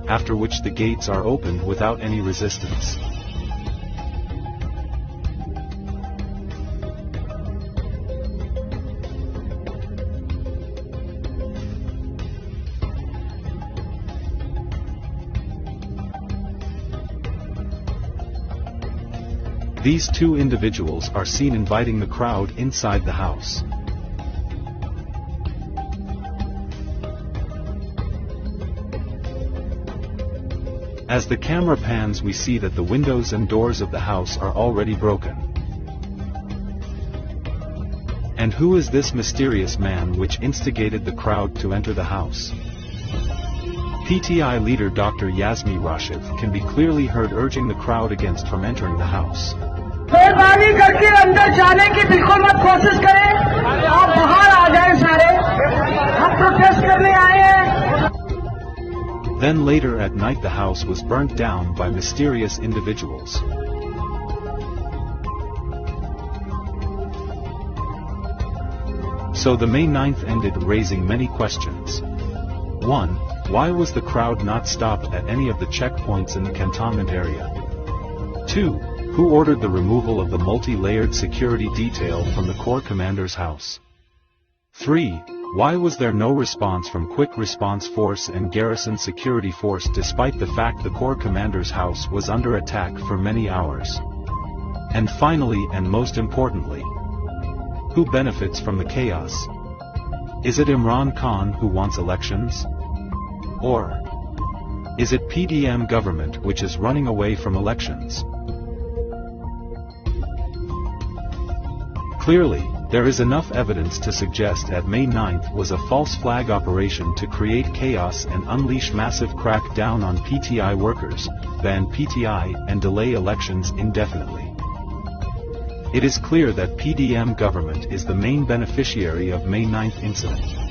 after which the gates are opened without any resistance. These two individuals are seen inviting the crowd inside the house. As the camera pans, we see that the windows and doors of the house are already broken. And who is this mysterious man which instigated the crowd to enter the house? PTI leader Dr. Yasmi Rashid can be clearly heard urging the crowd against from entering the house. मेहरबानी करके अंदर जाने की बिल्कुल मत कोशिश करें, आप बाहर आ जाएं सारे, हम प्रोटेस्ट करने आए हैं. Then later at night the house was burnt down by mysterious individuals. So the May 9th ended raising many questions. 1. Why was the crowd not stopped at any of the checkpoints in the cantonment area? 2. Who ordered the removal of the multi-layered security detail from the Corps Commander's house? 3. Why was there no response from Quick Response Force and Garrison Security Force despite the fact the Corps Commander's house was under attack for many hours? And finally and most importantly, who benefits from the chaos? Is it Imran Khan who wants elections? Or is it PDM government which is running away from elections? Clearly, there is enough evidence to suggest that May 9th was a false flag operation to create chaos and unleash massive crackdown on PTI workers, ban PTI and delay elections indefinitely. It is clear that PDM government is the main beneficiary of May 9th incident.